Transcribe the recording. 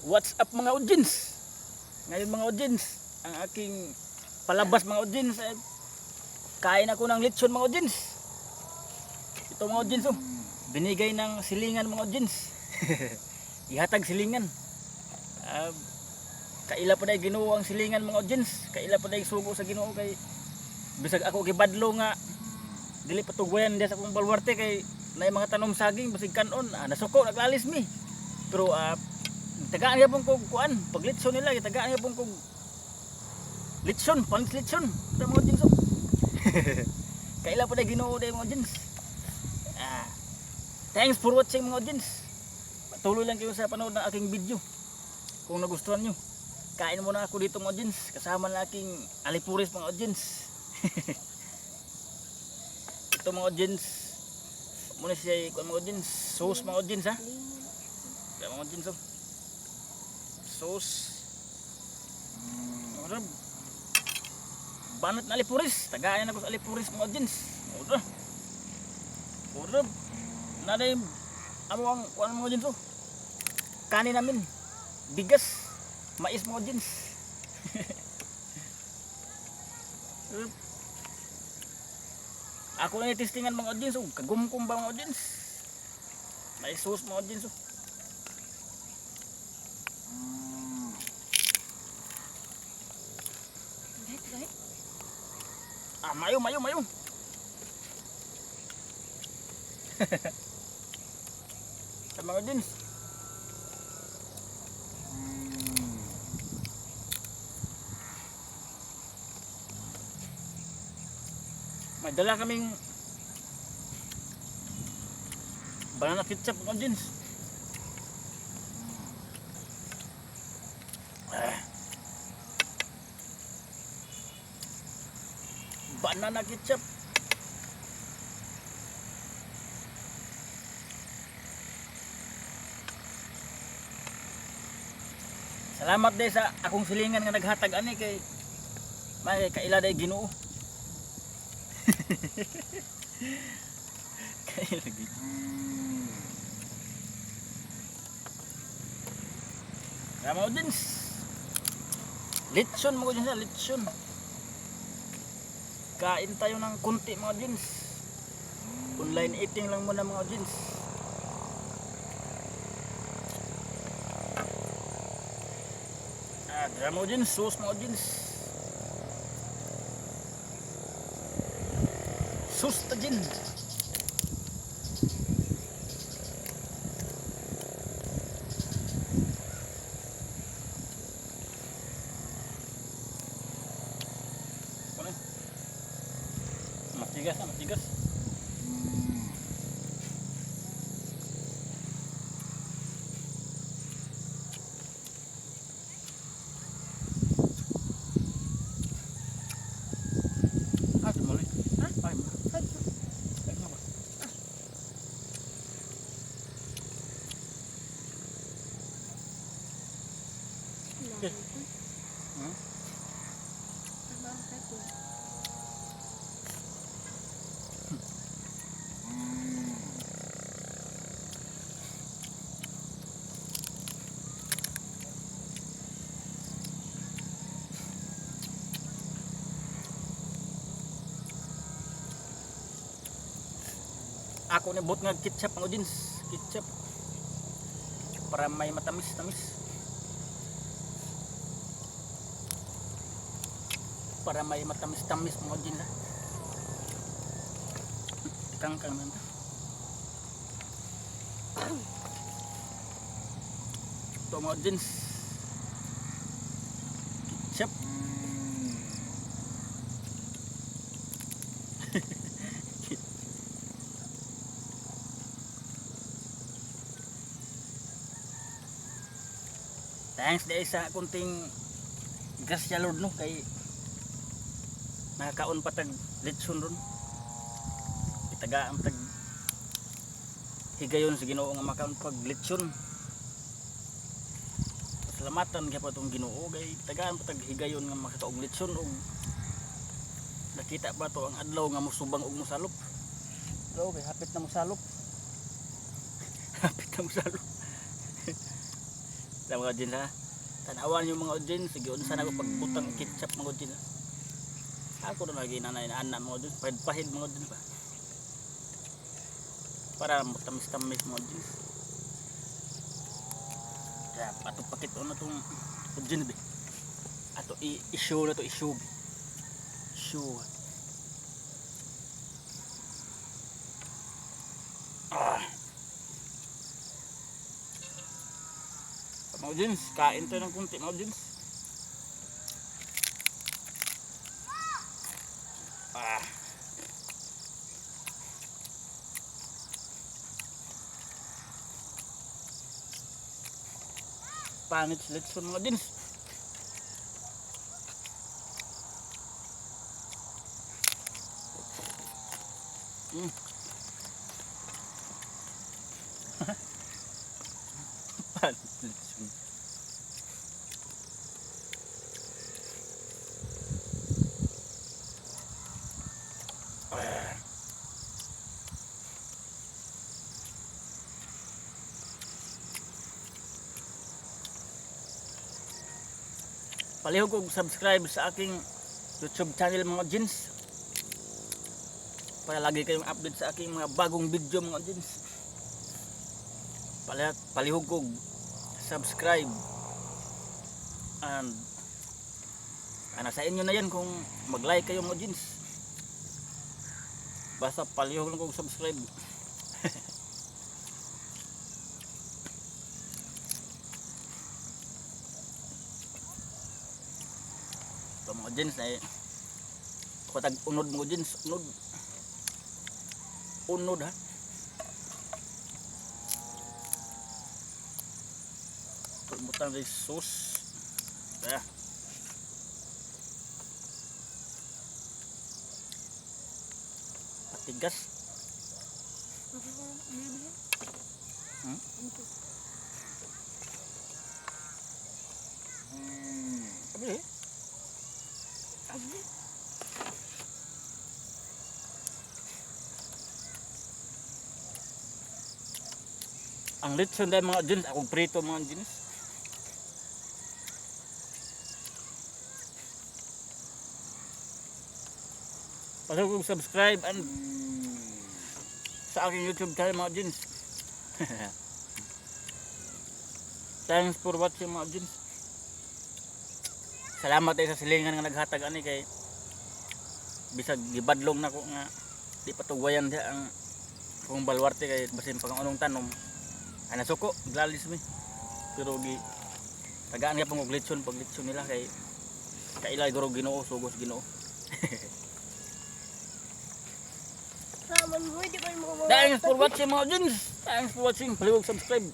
What's up mga audience? Ngayon mga audience, ang aking palabas mga audience, kain ako ng lechon mga audience. Ito mga audience, binigay ng silingan mga audience. Ihatag silingan. Kaila pa day Ginoo ang silingan mga audience. Kaila pa day sugo sa Ginoo kay bisag ako gibadlo nga dili patugwayan dia sa akong balwarte kay nay mga tanom saging basig kanon nasuko naglalis mi. Pero tagaan gyapon kog kuan pag litson nila tagaan gyapon kog litson panis litson sa mga audience. Kaila pa day Ginoo day mga audience. Thanks for watching mga audience. Patuloy lang kayo sa panood ng aking video. Kung nagustuhan nyo, kain muna ako dito mga audience kasama ng aking alipuris mga audience. Ito mga audience, muna siya mga audience, sauce mga audience ha. Kaya mga audience sauce. Banat na alipuris, tagayan ako sa alipuris mga audience. Urab. Naday ang kuan mga audience kanin namin. Bigas, mais mga audience. Ako na testingan mga audience, kagumkum ba mga audience? May sauce mga audience. Mayo. Sa mga audience. May dala kaming banana ketchup mga audience. Banana ketchup. Salamat day sa akong silingan nga naghatag ani kay may kaila day Ginoo. Kaila Ginoo. Mga audience. Lechon mga audience, lechon. Kain tayo ng kunti mga audience. Online eating lang muna mga audience. Drama audience, sauce mga audience. Sauce tajin. Matigas. Ako ni bot nga ketchup mga audience, ketchup para may matamis-tamis. Para may matamis-tamis mga audience. Kang man. Ito mga audience. Ketchup. Thanks dahil sa kunting grasya Lord no kay nakakaon pa tag lechon ron. Itaga ang tag higayon sa Ginoo nga makaon pag lechon. Salamatan kay pa tong Ginoo kay tagaan pa tag higayon nga makakaong lechon og nakita ba to ang adlaw nga musubang og musalop. Okay, hapit na musalop. Hapit na musalop. ta mga audience ha. Tanawan yung mga audience, sige unsa na ko pagbutang ketchup mga audience. Ako na lagi nanay na anak mga audience, pahid mga audience ba. Para tamis-tamis mga audience. Kaya patupakit na itong audience be. Ato i-show na to, i-show. Show. Mga audience, kain tayo ng kunti mga audience. Pangit selection mga audience. Pangit selection. Palihog kong subscribe sa aking YouTube channel mga audience. Para lagi kayong update sa aking mga bagong video mga audience. Palihog kong subscribe. And sa inyo na yan kung mag-like kayo mga audience. Basta palihog lang kong subscribe. Mga audience ay patag unod mga audience, unod ha. Butang dari sauce ya. Patigas Abi ang litson dahil mga audience, akong prito mga audience. Pasok kong subscribe and sa aking YouTube channel mga audience. Thanks for watching mga audience. Salamat tayo sa silingan nga naghatag ani kay bisag gibadlong na ko nga di patugwayan dia ang kung balwarte kay basin pang anong tanom ana suko glalis mi pero gi tagaan nga pang litson pag litson nila kay kaila guro Ginoo sugos Ginoo. Thanks for watching mga audience. Thanks for watching. Palihog subscribe.